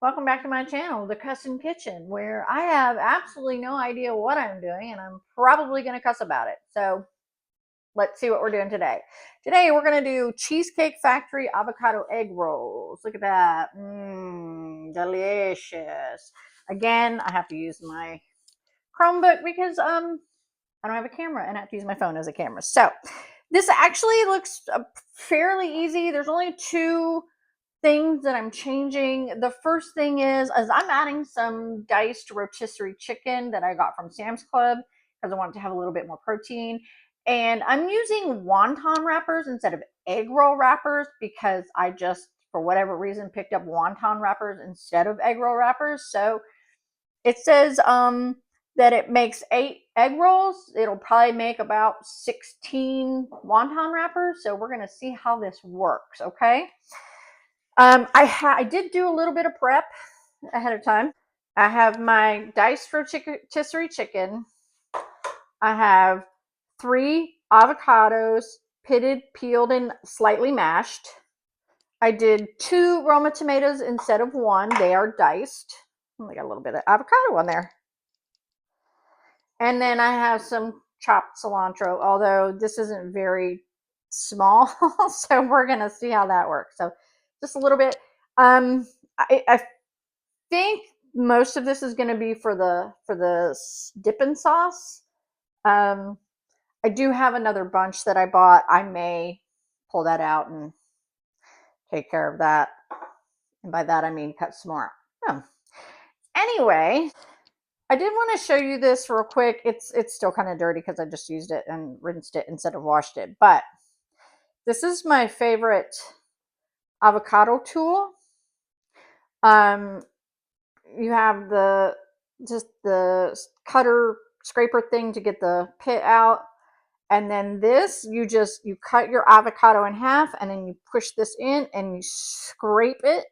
Welcome back to my channel, The Cussin Kitchen, where I have absolutely no idea what I'm doing and I'm probably going to cuss about it. So let's see what we're doing today. Today we're going to do Cheesecake Factory Avocado Egg Rolls. Look at that. Delicious. Again, I have to use my Chromebook because I don't have a camera and I have to use my phone as a camera. So this actually looks fairly easy. There's only two things that I'm changing. The first thing is I'm adding some diced rotisserie chicken that I got from Sam's Club because I wanted to have a little bit more protein. And I'm using wonton wrappers instead of egg roll wrappers because I just, for whatever reason, picked up wonton wrappers instead of egg roll wrappers. So it says that it makes 8 egg rolls. It'll probably make about 16 wonton wrappers. So we're going to see how this works, okay? I did do a little bit of prep ahead of time. I have my diced rotisserie chicken. I have 3 avocados, pitted, peeled, and slightly mashed. I did 2 Roma tomatoes instead of 1. They are diced. I got a little bit of avocado on there. And then I have some chopped cilantro, although this isn't very small, so we're going to see how that works. So just a little bit. I think most of this is going to be for the dipping sauce. I do have another bunch that I bought. I may pull that out and take care of that. And by that I mean cut some more. Oh. Anyway, I did want to show you this real quick. It's still kind of dirty because I just used it and rinsed it instead of washed it. But this is my favorite avocado tool. You have the cutter scraper thing to get the pit out, and then this you cut your avocado in half and then you push this in and you scrape it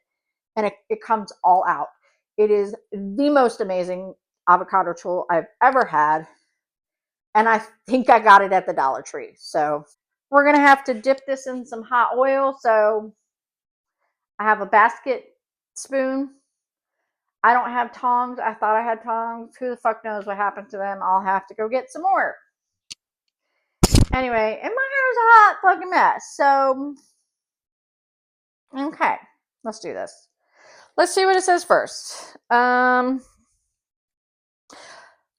and it comes all out. It is the most amazing avocado tool I've ever had, and I think I got it at the Dollar Tree. So we're gonna have to dip this in some hot oil. So I have a basket spoon. I don't have tongs. I thought I had tongs. Who the fuck knows what happened to them? I'll have to go get some more. Anyway, and my hair is a hot fucking mess. So, okay, let's do this. Let's see what it says first.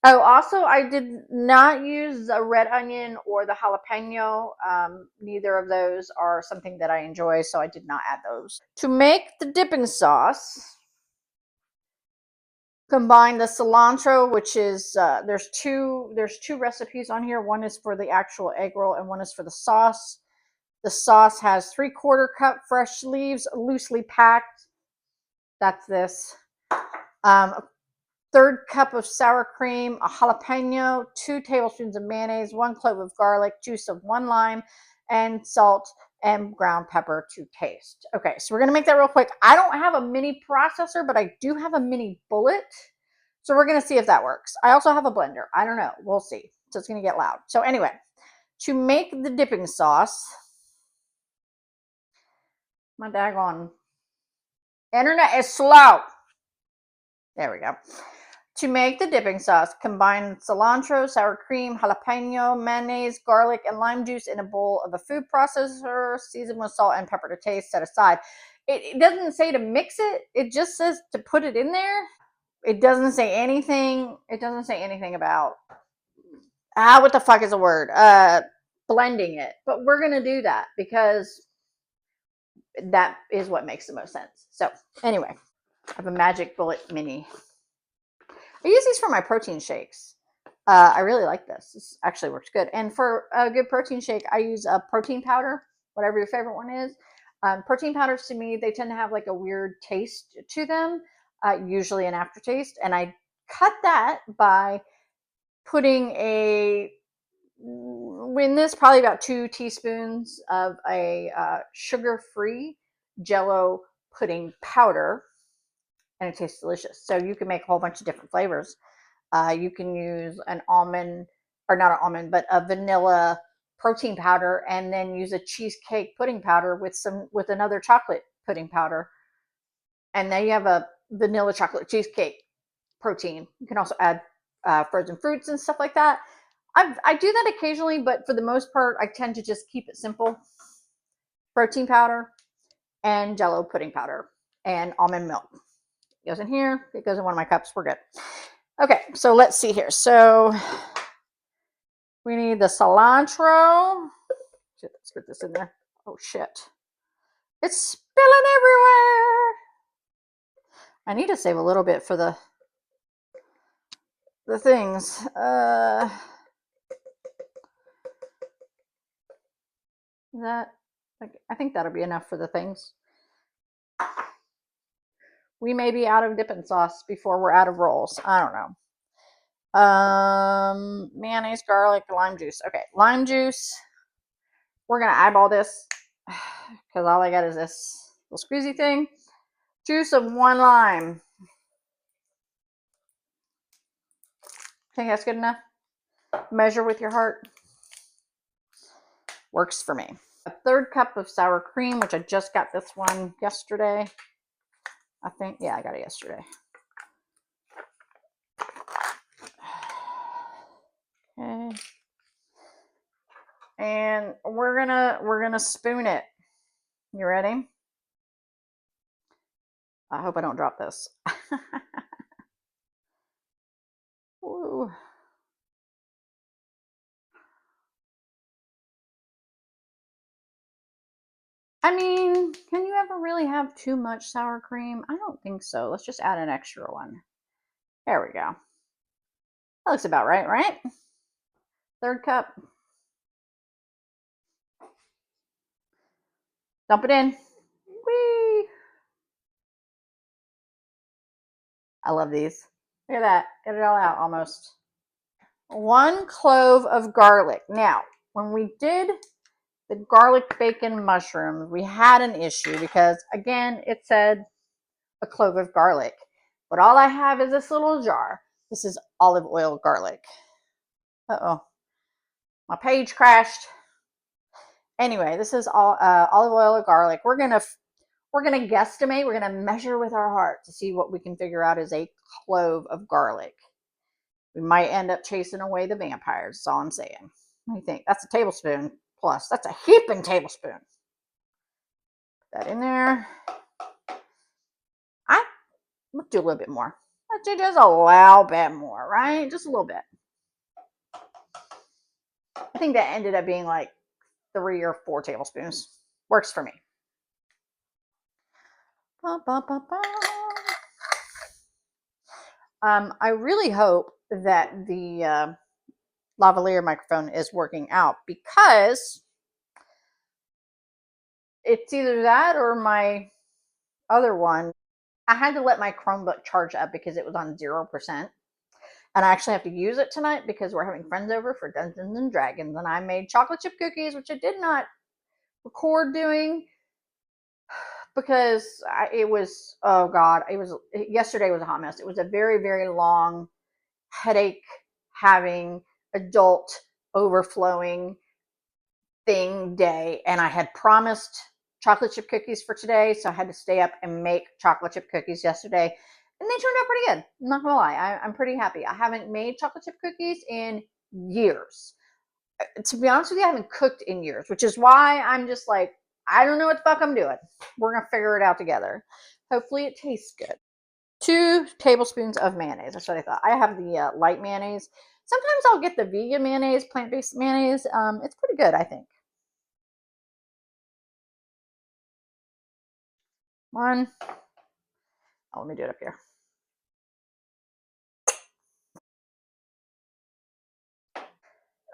Oh, also, I did not use the red onion or the jalapeno. Neither of those are something that I enjoy, so I did not add those. To make the dipping sauce, combine the cilantro, which is there's two recipes on here. One is for the actual egg roll and one is for the sauce. The sauce has 3/4 cup fresh leaves, loosely packed. That's this. 1/3 cup of sour cream, a jalapeno, 2 tablespoons of mayonnaise, 1 clove of garlic, juice of 1 lime, and salt and ground pepper to taste. Okay, so we're gonna make that real quick. I don't have a mini processor, but I do have a mini bullet. So we're gonna see if that works. I also have a blender. I don't know. We'll see. So it's gonna get loud. So anyway, to make the dipping sauce, my daggone internet is slow. There we go. To make the dipping sauce, combine cilantro, sour cream, jalapeno, mayonnaise, garlic, and lime juice in a bowl of a food processor. Season with salt and pepper to taste. Set aside. It doesn't say to mix it. It just says to put it in there. It doesn't say anything. It doesn't say anything about what the fuck is a word? Blending it. But we're gonna do that because that is what makes the most sense. So anyway, I have a Magic Bullet Mini. I use these for my protein shakes. I really like this. This actually works good. And for a good protein shake, I use a protein powder, whatever your favorite one is. Protein powders, to me, they tend to have like a weird taste to them, usually an aftertaste. And I cut that by putting in this probably about 2 teaspoons of a sugar-free Jello pudding powder, and it tastes delicious. So you can make a whole bunch of different flavors. You can use an almond, or not an almond, but a vanilla protein powder, and then use a cheesecake pudding powder with another chocolate pudding powder. And then you have a vanilla chocolate cheesecake protein. You can also add frozen fruits and stuff like that. I do that occasionally, but for the most part, I tend to just keep it simple. Protein powder and Jello pudding powder and almond milk. It goes in here. It goes in one of my cups. We're good. Okay, so let's see here. So we need the cilantro. Let's put this in there. Oh shit. It's spilling everywhere. I need to save a little bit for the things. That I think that'll be enough for the things. We may be out of dipping sauce before we're out of rolls. I don't know. Mayonnaise, garlic, lime juice. Okay, lime juice. We're gonna eyeball this because all I got is this little squeezy thing. Juice of 1 lime. Think that's good enough? Measure with your heart. Works for me. A 1/3 cup of sour cream, which I just got this one yesterday. I think, yeah, I got it yesterday. Okay. And we're gonna spoon it. You ready? I hope I don't drop this. Ooh. I mean, can you ever really have too much sour cream? I don't think so. Let's just add an extra one. There we go. That looks about right, right? 1/3 cup. Dump it in. Whee! I love these. Look at that. Get it all out almost. 1 clove of garlic. Now, when we did the garlic bacon mushrooms, we had an issue because, again, it said a clove of garlic. But all I have is this little jar. This is olive oil garlic. Uh-oh. My page crashed. Anyway, this is all olive oil and garlic. We're gonna guesstimate. We're gonna measure with our heart to see what we can figure out is a clove of garlic. We might end up chasing away the vampires. That's all I'm saying. What do you think? That's a tablespoon plus. That's a heaping tablespoon. Put that in there. Let's do a little bit more. Let's do just a little bit more, right? Just a little bit. I think that ended up being like 3 or 4 tablespoons. Works for me. I really hope that the lavalier microphone is working out because it's either that or my other one. I had to let my Chromebook charge up because it was on 0%. And I actually have to use it tonight because we're having friends over for Dungeons and Dragons. And I made chocolate chip cookies, which I did not record doing because it was, oh God, yesterday was a hot mess. It was a very, very long headache having adult overflowing thing day. And I had promised chocolate chip cookies for today. So I had to stay up and make chocolate chip cookies yesterday. And they turned out pretty good. I'm not gonna lie. I'm pretty happy. I haven't made chocolate chip cookies in years. To be honest with you, I haven't cooked in years, which is why I'm just like, I don't know what the fuck I'm doing. We're gonna figure it out together. Hopefully it tastes good. 2 tablespoons of mayonnaise. That's what I thought. I have the light mayonnaise. Sometimes I'll get the vegan mayonnaise, plant-based mayonnaise. It's pretty good, I think. 1. Oh, let me do it up here.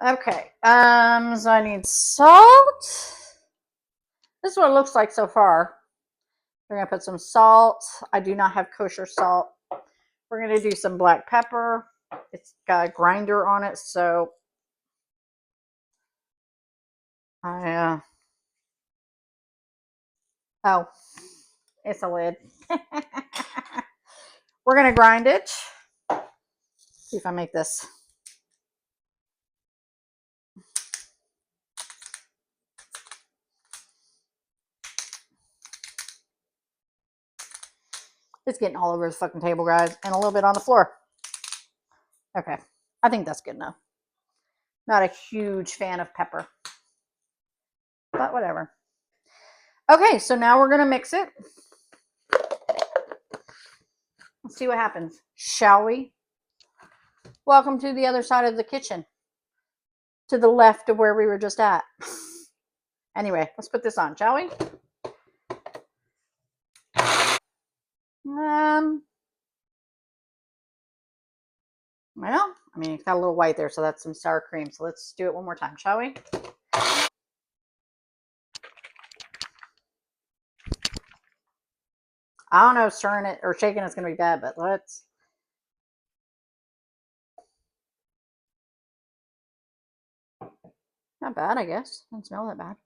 Okay. So I need salt. This is what it looks like so far. We're gonna put some salt. I do not have kosher salt. We're gonna do some black pepper. It's got a grinder on it, so oh, it's a lid. We're gonna grind it. See if I make this. It's getting all over the fucking table, guys, and a little bit on the floor. Okay, I think that's good enough. Not a huge fan of pepper, but whatever. Okay, so now we're gonna mix it. Let's see what happens, shall we? Welcome to the other side of the kitchen, to the left of where we were just at. Anyway, let's put this on, shall we? Well, I mean, it's got a little white there, so that's some sour cream. So let's do it one more time, shall we? I don't know if stirring it or shaking it's going to be bad, but let's. Not bad, I guess. Doesn't smell that bad.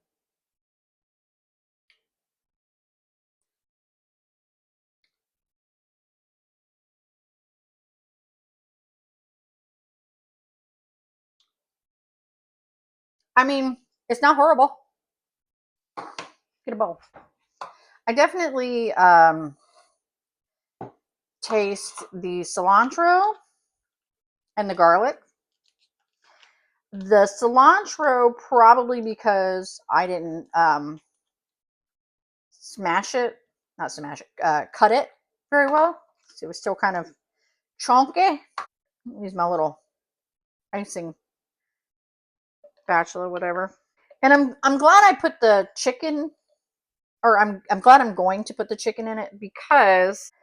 I mean, it's not horrible. Get a bowl. I definitely taste the cilantro and the garlic. The cilantro probably because I didn't cut it very well. So it was still kind of chunky. Use my little icing spatula, whatever. And I'm glad I put the chicken, or I'm glad I'm going to put the chicken in it, because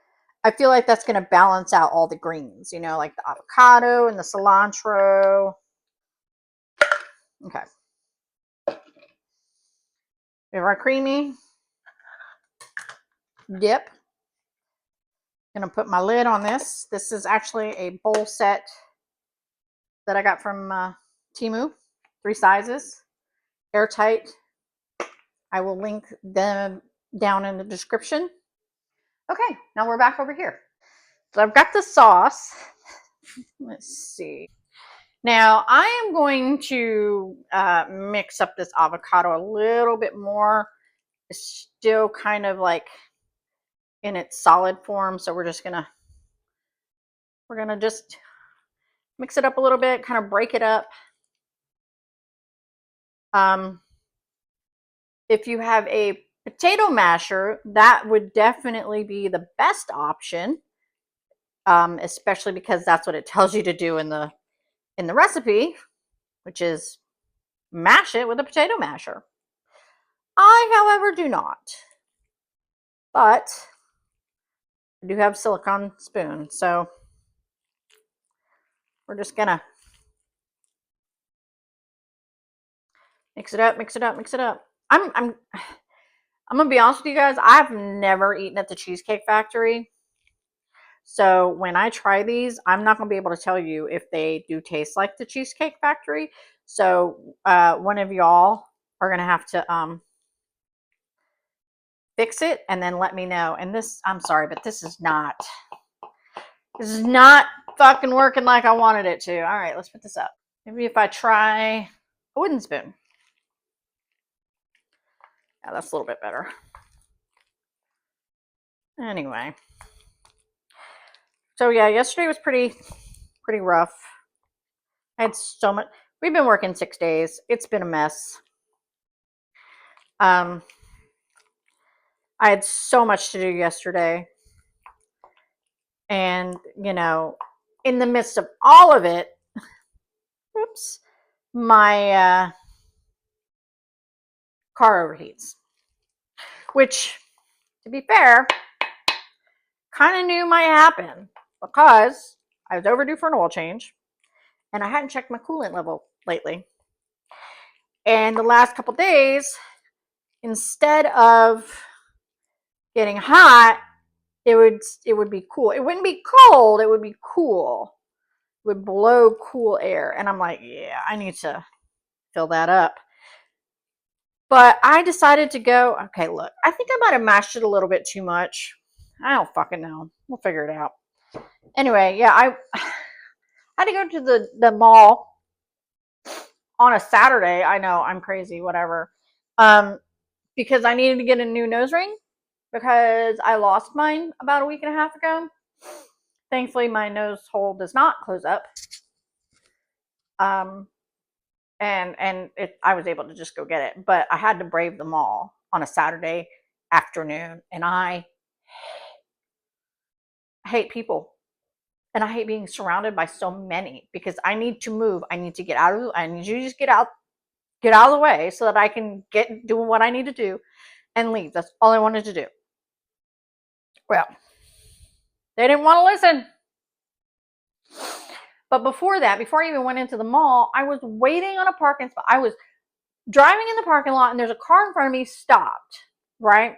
I feel like that's going to balance out all the greens, you know, like the avocado and the cilantro. Okay. We have our creamy dip. I'm going to put my lid on this. This is actually a bowl set that I got from Temu, 3 sizes, airtight. I will link them down in the description. Okay, now we're back over here. So I've got the sauce. Let's see. Now I am going to mix up this avocado a little bit more. It's still kind of like in its solid form, so we're gonna just mix it up a little bit, kind of break it up. If you have a potato masher, that would definitely be the best option, especially because that's what it tells you to do in the recipe, which is mash it with a potato masher. I, however, do not, but I do have a silicone spoon, so we're just gonna mix it up, mix it up, mix it up. I'm gonna be honest with you guys. I've never eaten at the Cheesecake Factory, so when I try these, I'm not gonna be able to tell you if they do taste like the Cheesecake Factory. So one of y'all are gonna have to fix it and then let me know. And this, I'm sorry, but this is not fucking working like I wanted it to. All right, let's put this up. Maybe if I try a wooden spoon. Yeah, that's a little bit better. Anyway. So yeah, yesterday was pretty rough. I had so much. We've been working 6 days. It's been a mess. I had so much to do yesterday. And, you know, in the midst of all of it, oops, my car overheats. Which, to be fair, kind of knew might happen because I was overdue for an oil change and I hadn't checked my coolant level lately. And the last couple days, instead of getting hot, it would be cool. It wouldn't be cold, it would be cool. It would blow cool air. And I'm like, yeah, I need to fill that up. But I decided to go, okay, look, I think I might have mashed it a little bit too much. I don't fucking know. We'll figure it out. Anyway, yeah, I had to go to the mall on a Saturday. I know, I'm crazy, whatever. Because I needed to get a new nose ring. because I lost mine about a week and a half ago. Thankfully, my nose hole does not close up. And I was able to just go get it, but I had to brave the mall on a Saturday afternoon, and I hate people, and I hate being surrounded by so many because I need to move. I need to get out of. I need you to just get out of the way so that I can get doing what I need to do and leave. That's all I wanted to do. Well, they didn't want to listen. But before that, before I even went into the mall, I was waiting on a parking spot. I was driving in the parking lot, and there's a car in front of me stopped, right?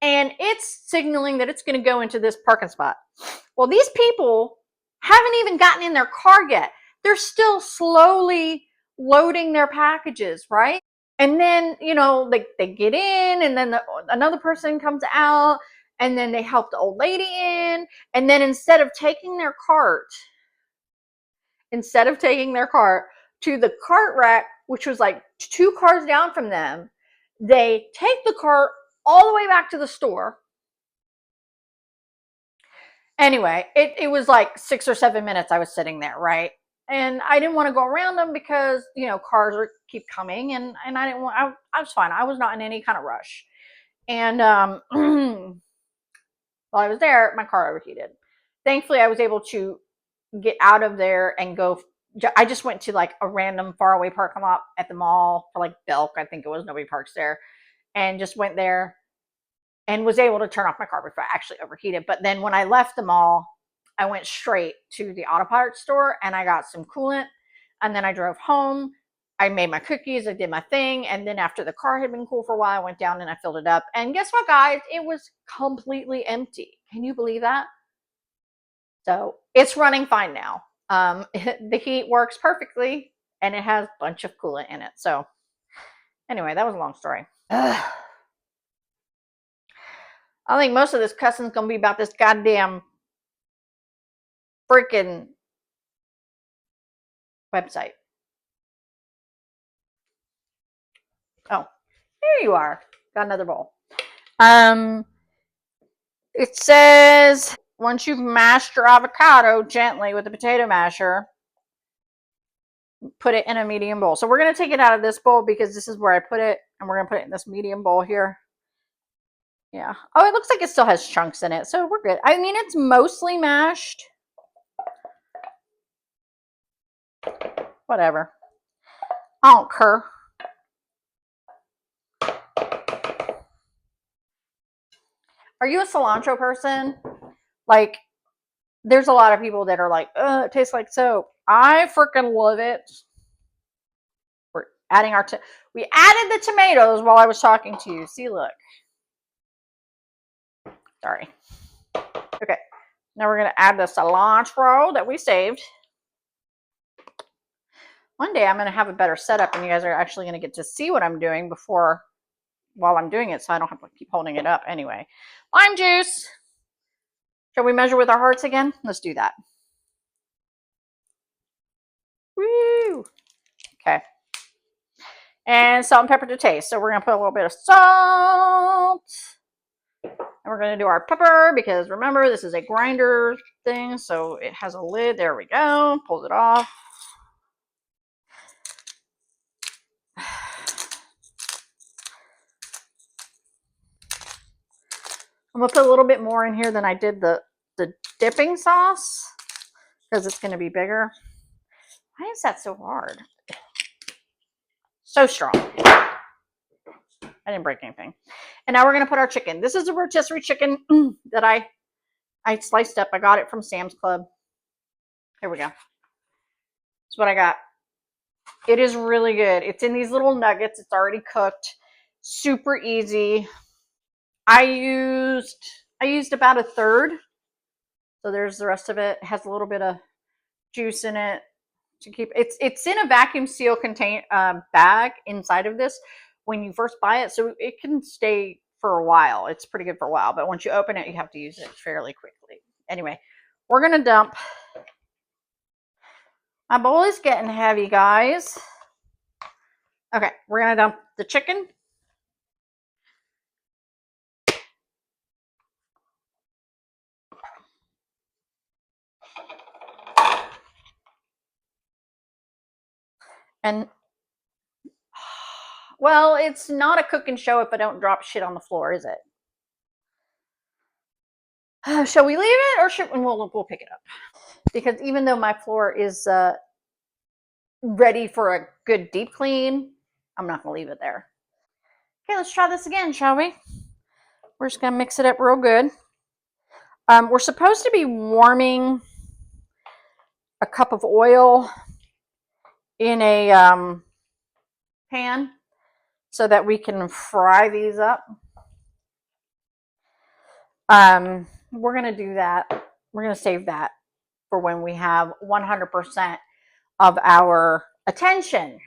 And it's signaling that it's going to go into this parking spot. Well, these people haven't even gotten in their car yet. They're still slowly loading their packages, right? And then, they get in, and then another person comes out, and then they help the old lady in. And then instead of taking their cart to the cart rack, which was like 2 cars down from them, they take the cart all the way back to the store. Anyway, it was like 6 or 7 minutes I was sitting there, right? And I didn't want to go around them because, cars keep coming, and I didn't want, I was fine. I was not in any kind of rush. And while I was there, my car overheated. Thankfully, I was able to get out of there and go. I just went to like a random faraway parking lot at the mall for like Belk. I think it was, nobody parks there, and just went there and was able to turn off my car before I actually overheated. But then when I left the mall, I went straight to the auto parts store and I got some coolant, and then I drove home. I made my cookies, I did my thing, and then after the car had been cool for a while, I went down and I filled it up. And guess what, guys? It was completely empty. Can you believe that? So it's running fine now. The heat works perfectly, and it has a bunch of coolant in it. So anyway, that was a long story. I think most of this cussing is going to be about this goddamn freaking website. Oh, there you are. Got another bowl. It says once you've mashed your avocado gently with a potato masher, put it in a medium bowl. So we're going to take it out of this bowl because this is where I put it, and we're going to put it in this medium bowl here. Yeah. Oh, it looks like it still has chunks in it, so we're good. I mean, it's mostly mashed. Whatever. I don't care. Are you a cilantro person? Like, there's a lot of people that are like, it tastes like soap. I freaking love it. We're adding we added the tomatoes while I was talking to you. See, look. Sorry. Okay. Now we're going to add the cilantro that we saved. One day I'm going to have a better setup, and you guys are actually going to get to see what I'm doing while I'm doing it, so I don't have to keep holding it up. Anyway, lime juice. Shall we measure with our hearts again? Let's do that. Woo! Okay. And salt and pepper to taste. So we're going to put a little bit of salt. And we're going to do our pepper because remember, this is a grinder thing, so it has a lid. There we go. Pulls it off. I'm going to put a little bit more in here than I did the dipping sauce because it's going to be bigger. Why is that so hard? So strong. I didn't break anything. And now we're going to put our chicken. This is a rotisserie chicken that I sliced up. I got it from Sam's Club. Here we go. That's what I got. It is really good. It's in these little nuggets. It's already cooked. Super easy. I used about a third. So there's the rest of it. It has a little bit of juice in it to keep. It's in a vacuum seal bag inside of this when you first buy it, so it can stay for a while. It's pretty good for a while, but once you open it, you have to use it fairly quickly. Anyway, we're gonna dump. My bowl is getting heavy, guys. Okay, we're gonna dump the chicken. And well, it's not a cooking show if I don't drop shit on the floor, is it? Shall we leave it, or should we'll pick it up? Because even though my floor is ready for a good deep clean, I'm not gonna leave it there. Okay, let's try this again, shall we? We're just gonna mix it up real good. We're supposed to be warming a cup of oil in a pan so that we can fry these up. We're going to do that. We're going to save that for when we have 100% of our attention.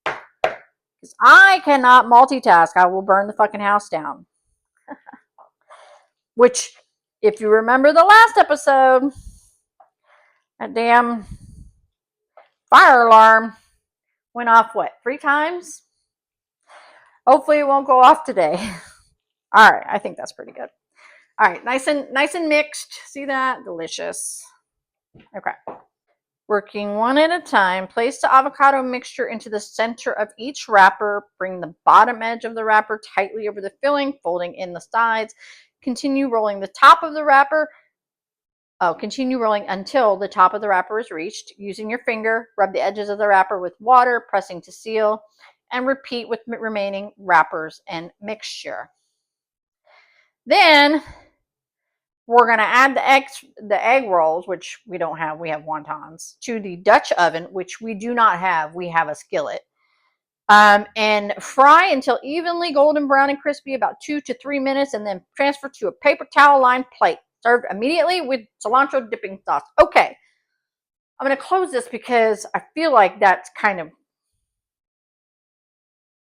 Because I cannot multitask. I will burn the fucking house down. Which, if you remember the last episode, that damn fire alarm went off, what, 3 times? Hopefully it won't go off today. All right, I think that's pretty good. All right, nice and mixed. See that? Delicious. Okay. Working one at a time, place the avocado mixture into the center of each wrapper. Bring the bottom edge of the wrapper tightly over the filling, folding in the sides. Continue rolling the top of the wrapper. Continue rolling until the top of the wrapper is reached. Using your finger, rub the edges of the wrapper with water, pressing to seal, and repeat with remaining wrappers and mixture. Then we're going to add the egg rolls, which we don't have. We have wontons, to the Dutch oven, which we do not have. We have a skillet. And fry until evenly golden brown and crispy, about 2 to 3 minutes, and then transfer to a paper towel lined plate. Served immediately with cilantro dipping sauce. Okay. I'm going to close this because I feel like that's kind of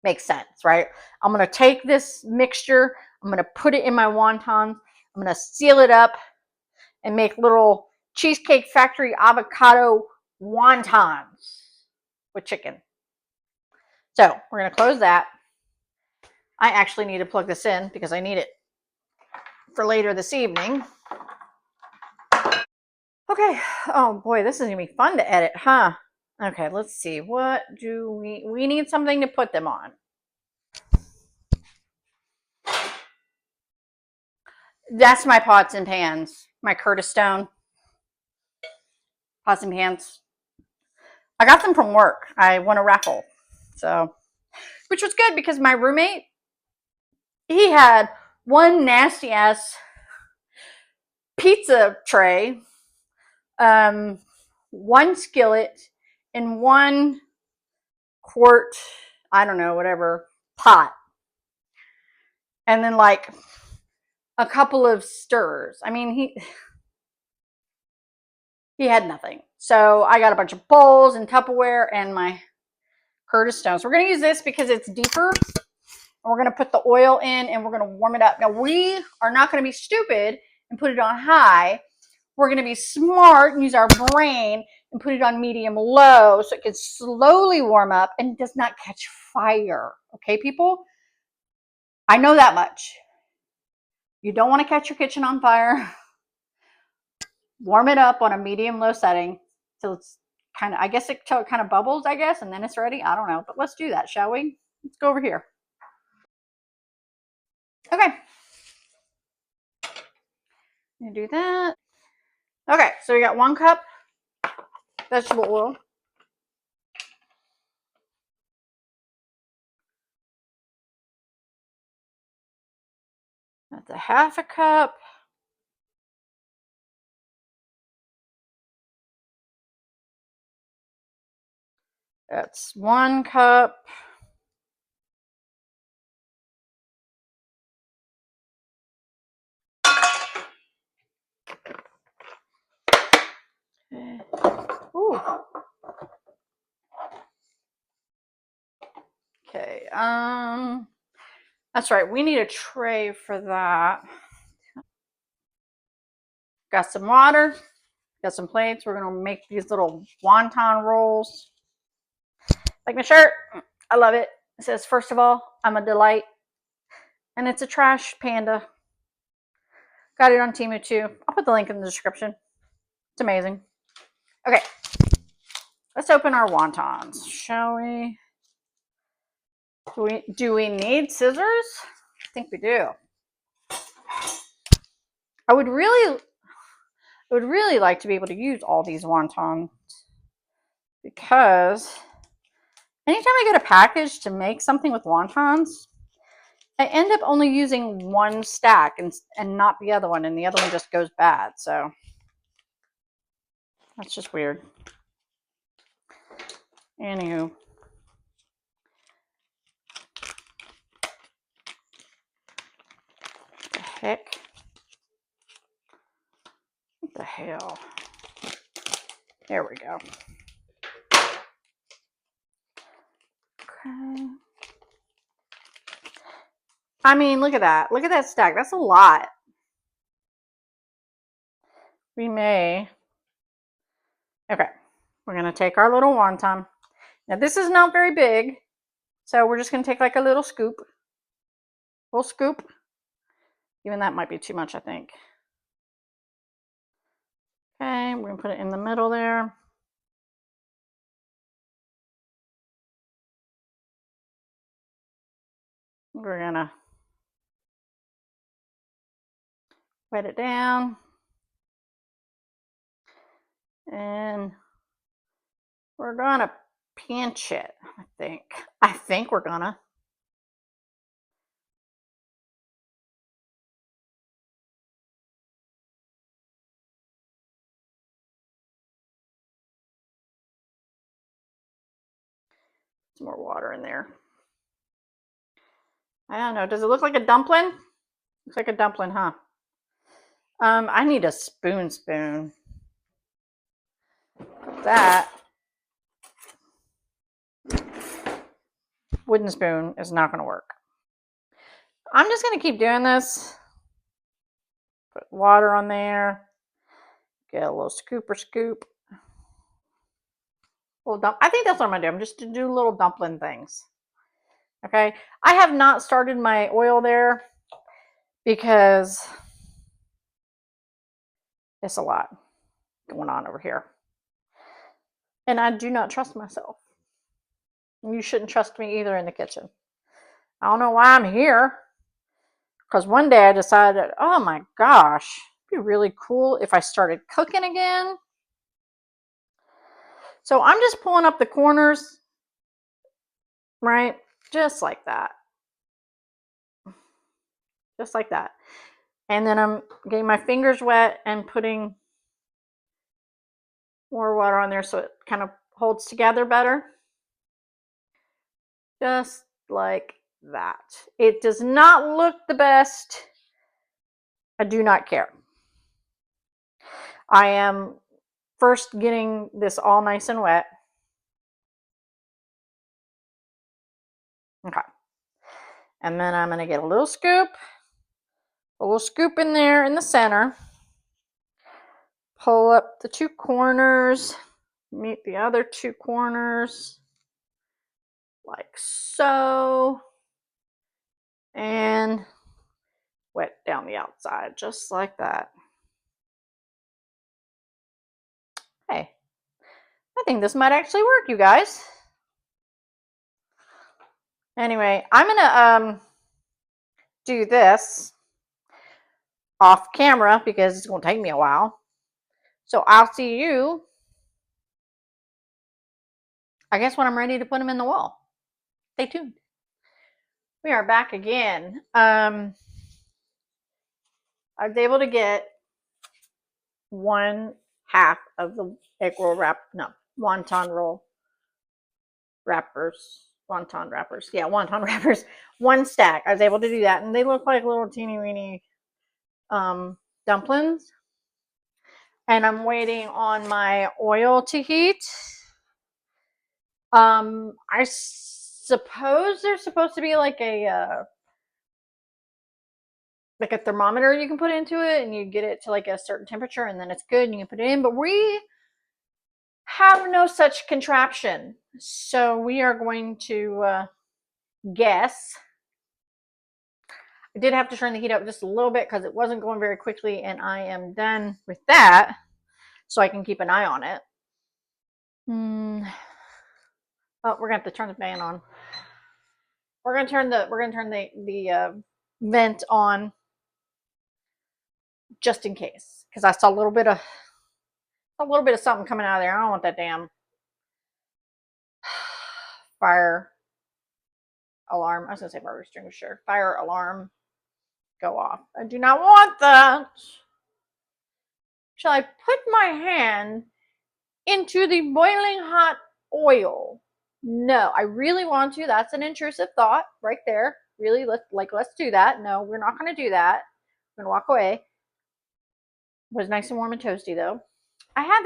makes sense, right? I'm going to take this mixture. I'm going to put it in my wontons. I'm going to seal it up and make little Cheesecake Factory Avocado wontons with chicken. So we're going to close that. I actually need to plug this in because I need it for later this evening. Okay. Oh boy, this is going to be fun to edit, huh? Okay, let's see. What do we need something to put them on. That's my pots and pans. My Curtis Stone pots and pans. I got them from work. I won a raffle. So, which was good because my roommate, he had one nasty ass pizza tray, one skillet, and one quart, I don't know, whatever, pot. And then like a couple of stirrers. I mean, he had nothing. So I got a bunch of bowls and Tupperware and my Curtis Stones. We're going to use this because it's deeper. And we're going to put the oil in and we're going to warm it up. Now, we are not going to be stupid and put it on high. We're going to be smart and use our brain and put it on medium low so it can slowly warm up and does not catch fire. Okay, people? I know that much. You don't want to catch your kitchen on fire. Warm it up on a medium low setting till it's kind of, I guess till it kind of bubbles, I guess, and then it's ready. I don't know, but let's do that, shall we? Let's go over here. Okay. You do that. Okay, so we got 1 cup vegetable oil. That's a 1/2 cup. That's 1 cup. Ooh. Okay. That's right. We need a tray for that. Got some water. Got some plates. We're gonna make these little wonton rolls. Like my shirt. I love it. It says, "First of all, I'm a delight," and it's a trash panda. Got it on Temu too. I'll put the link in the description. It's amazing. Okay. Let's open our wontons, shall we? Do we need scissors? I think we do. I would really like to be able to use all these wontons because anytime I get a package to make something with wontons, I end up only using one stack and not the other one, and the other one just goes bad. So that's just weird. Anywho. What the heck? What the hell? There we go. Okay. I mean, look at that. Look at that stack. That's a lot. We may. Okay. We're going to take our little wonton. Now, this is not very big, so we're just going to take like a little scoop. Little scoop. Even that might be too much, I think. Okay, we're going to put it in the middle there. We're going to wet it down. And we're going to pinch it, I think. I think we're going to. Some more water in there. I don't know. Does it look like a dumpling? Looks like a dumpling, huh? I need a spoon. That wooden spoon is not going to work. I'm just going to keep doing this. Put water on there. Get a little scooper scoop. I think that's what I'm going to do. I'm just to do little dumpling things. Okay. I have not started my oil there because it's a lot going on over here. And I do not trust myself. You shouldn't trust me either in the kitchen. I don't know why I'm here. Because one day I decided, oh my gosh, it'd be really cool if I started cooking again. So I'm just pulling up the corners, right? Just like that. Just like that. And then I'm getting my fingers wet and putting more water on there so it kind of holds together better. Just like that. It does not look the best. I do not care. I am first getting this all nice and wet. Okay. And then I'm going to get a little scoop in there in the center. Pull up the two corners, meet the other two corners, like so. And wet down the outside, just like that. Hey, I think this might actually work, you guys. Anyway, I'm gonna do this off camera because it's gonna take me a while. So I'll see you, I guess, when I'm ready to put them in the wall. Stay tuned. We are back again. I was able to get 1/2 of the egg roll wonton roll wrappers. Wonton wrappers. Yeah, wonton wrappers. One stack. I was able to do that. And they look like little teeny weeny dumplings. And I'm waiting on my oil to heat. I suppose there's supposed to be like a thermometer you can put into it and you get it to like a certain temperature and then it's good and you can put it in. But we have no such contraption. So we are going to guess. I did have to turn the heat up just a little bit because it wasn't going very quickly, and I am done with that so I can keep an eye on it. Oh, we're gonna have to turn the fan on. We're gonna turn the vent on just in case, because I saw a little bit of something coming out of there. I don't want that damn fire alarm. I was gonna say fire extinguisher. Fire alarm go off. I do not want that. Shall I put my hand into the boiling hot oil? No, I really want to. That's an intrusive thought right there. Really, let's do that. No, we're not going to do that. I'm going to walk away. It was nice and warm and toasty though. I have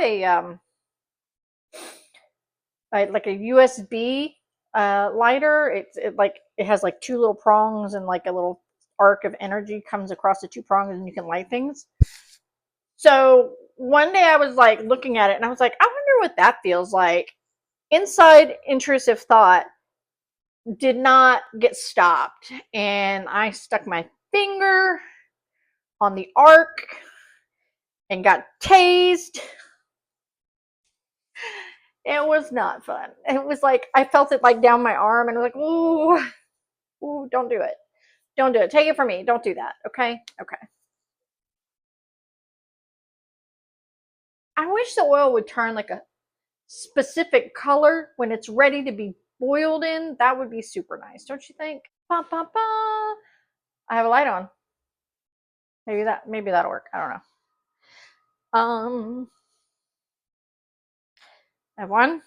like a USB lighter. It has like two little prongs and like a little arc of energy comes across the two prongs and you can light things. So one day I was like looking at it and I was like, I wonder what that feels like. Inside intrusive thought did not get stopped, and I stuck my finger on the arc and got tased. It was not fun. It was like I felt it like down my arm, and I was like, ooh, don't do it. Don't do it. Take it from me. Don't do that. Okay? Okay. I wish the oil would turn like a specific color when it's ready to be boiled in. That would be super nice, don't you think? Ba, ba, ba. I have a light on. Maybe that'll work. I don't know. I have one.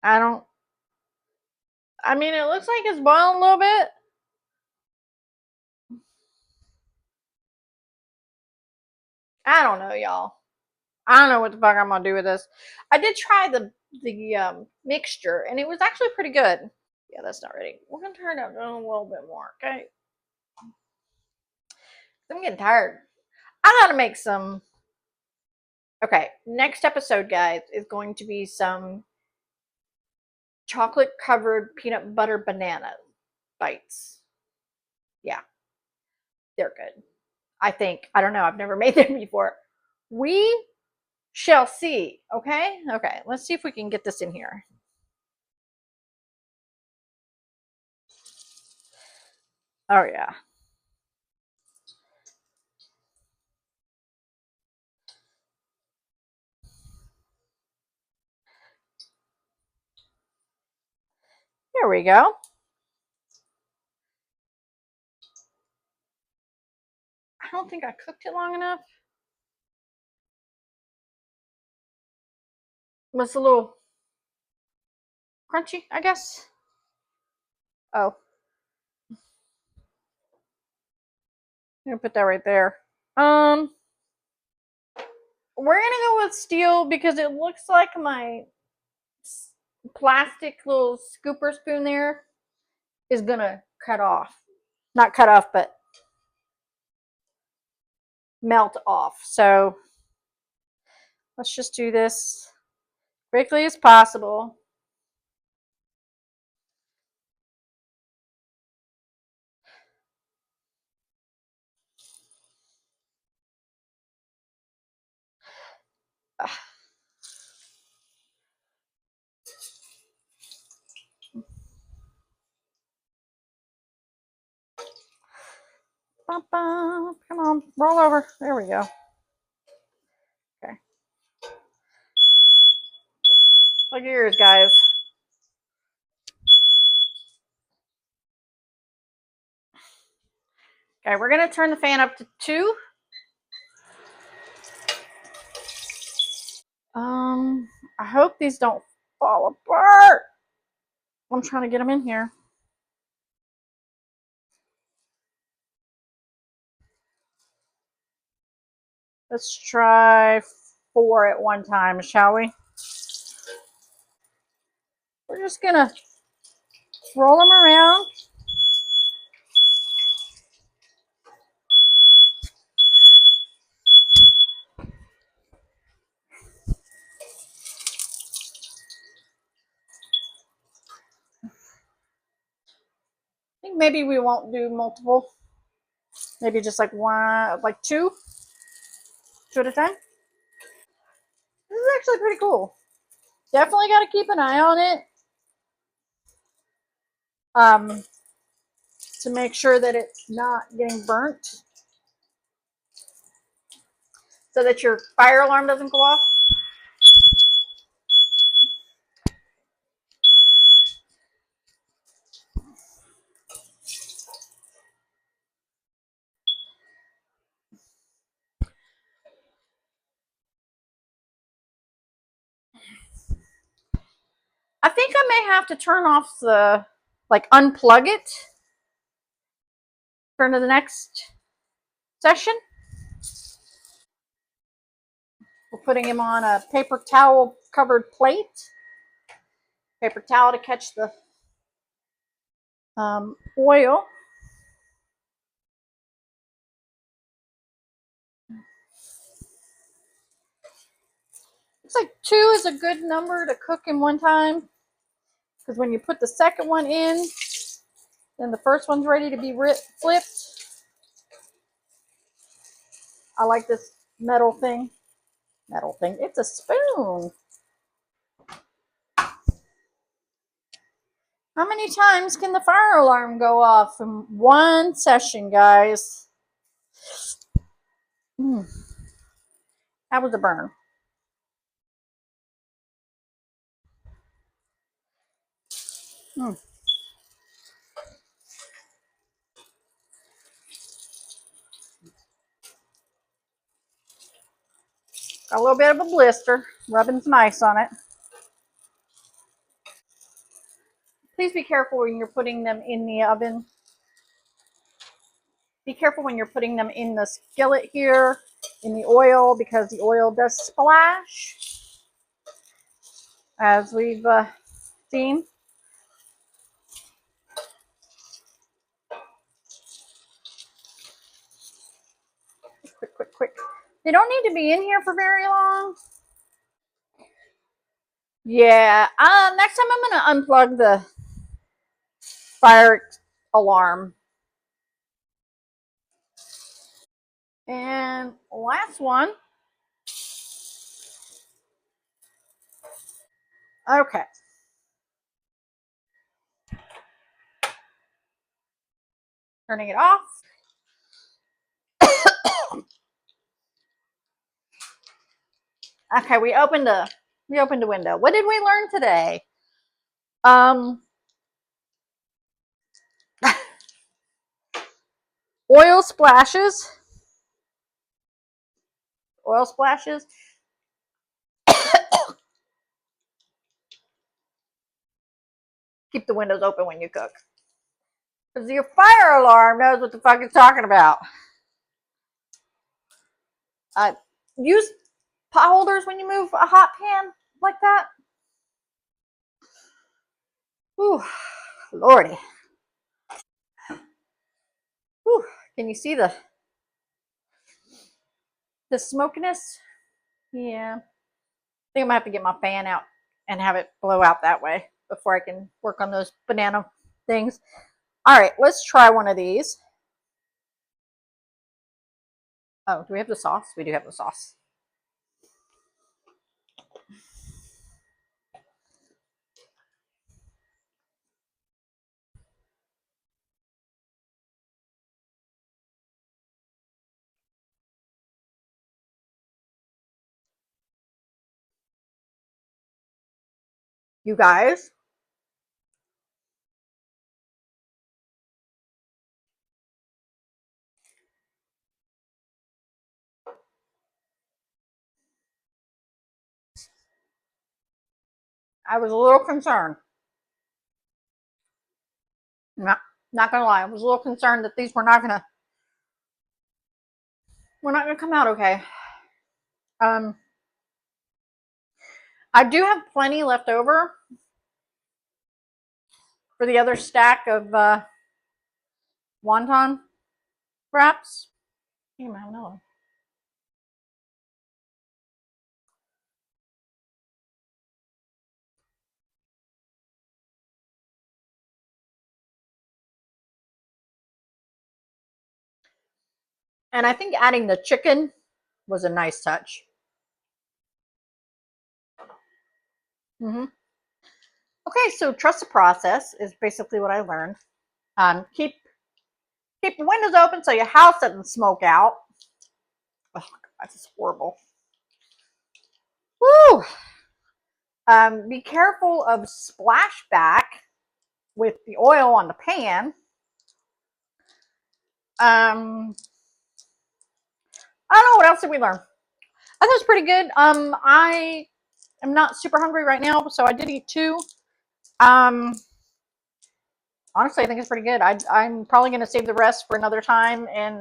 I don't. I mean, it looks like it's boiling a little bit. I don't know, y'all. I don't know what the fuck I'm gonna do with this. I did try the mixture, and it was actually pretty good. Yeah, that's not ready. We're gonna turn it up a little bit more, okay? I'm getting tired. I gotta make some. Okay, next episode, guys, is going to be some chocolate covered peanut butter banana bites. Yeah, they're good. I think. I don't know. I've never made them before. We shall see. Okay? Okay, let's see if we can get this in here. Oh, yeah. There we go. I don't think I cooked it long enough. It was a little crunchy, I guess. Oh, I'm gonna put that right there. We're gonna go with steel because it looks like my plastic little scooper spoon there is gonna cut off. Not cut off, but melt off. So let's just do this quickly as possible. Come on, roll over. There we go. Okay. Plug your ears, guys. Okay, we're gonna turn the fan up to 2. I hope these don't fall apart. I'm trying to get them in here. Let's try 4 at one time, shall we? We're just gonna roll them around. I think maybe we won't do multiple. Maybe just like one, like 2. 2 at a time. This is actually pretty cool. Definitely got to keep an eye on it to make sure that it's not getting burnt, so that your fire alarm doesn't go off. I think I may have to turn off the, like, unplug it for the next session. We're putting him on a paper towel covered plate. Paper towel to catch the oil. Looks like 2 is a good number to cook in one time, because when you put the second one in, then the first one's ready to be flipped. I like this metal thing. Metal thing. It's a spoon. How many times can the fire alarm go off in one session, guys? That was a burn. Got a little bit of a blister. Rubbing some ice on it. Please be careful when you're putting them in the oven. Be careful when you're putting them in the skillet here, in the oil, because the oil does splash, as we've seen. Quick. They don't need to be in here for very long. Yeah, next time I'm going to unplug the fire alarm. And last one. Okay. Turning it off. Okay, we opened a window. What did we learn today? Oil splashes. Oil splashes. Keep the windows open when you cook, because your fire alarm knows what the fuck it's talking about. Use pot holders when you move a hot pan like that. Ooh, Lordy. Ooh, can you see the smokiness? Yeah. I think I'm gonna have to get my fan out and have it blow out that way before I can work on those banana things. All right, let's try one of these. Oh, do we have the sauce? We do have the sauce. You guys, I was a little concerned. Not gonna lie, I was a little concerned that these were not gonna come out okay. I do have plenty left over for the other stack of wonton wraps. I think I have another one. And I think adding the chicken was a nice touch. Okay, so trust the process is basically what I learned. Keep the windows open so your house doesn't smoke out. Oh, that's just horrible. Woo! Be careful of splashback with the oil on the pan. I don't know, what else did we learn? I thought it was pretty good. I am not super hungry right now, so I did eat 2. Honestly, I think it's pretty good. I'm probably going to save the rest for another time. And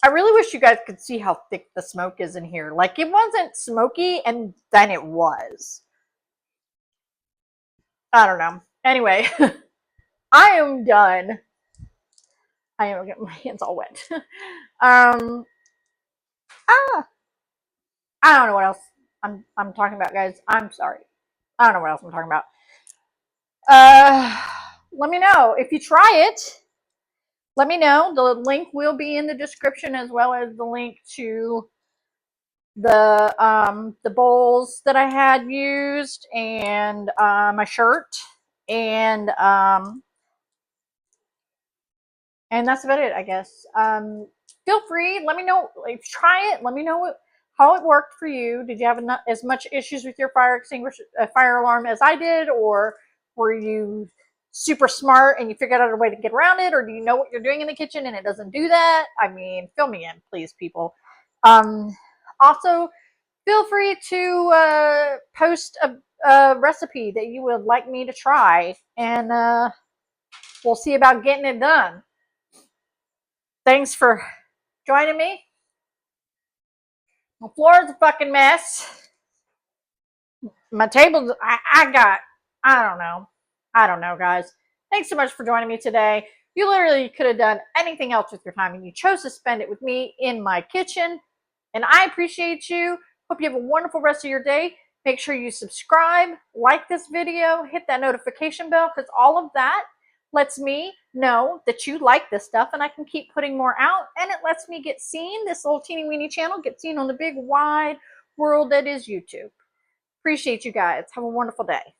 I really wish you guys could see how thick the smoke is in here. Like, it wasn't smoky, and then it was. I don't know. Anyway, I am done. I am getting my hands all wet. um, ah, I don't know what else I'm talking about, guys. I'm sorry. I don't know what else I'm talking about. Let me know if you try it. Let me know. The link will be in the description, as well as the link to the bowls that I had used, and my shirt, and that's about it, I guess. Feel free. Let me know. Like, try it. Let me know how it worked for you. Did you have as much issues with your fire extinguisher, fire alarm as I did, or were you super smart and you figured out a way to get around it, or do you know what you're doing in the kitchen and it doesn't do that? I mean, fill me in, please, people. Also, feel free to post a recipe that you would like me to try, and we'll see about getting it done. Thanks for joining me. My floor is a fucking mess. My table's, I don't know. I don't know, guys. Thanks so much for joining me today. You literally could have done anything else with your time, and you chose to spend it with me in my kitchen. And I appreciate you. Hope you have a wonderful rest of your day. Make sure you subscribe, like this video, hit that notification bell, because all of that lets me know that you like this stuff, and I can keep putting more out, and it lets me get seen. This little teeny weeny channel gets seen on the big wide world that is YouTube. Appreciate you guys. Have a wonderful day.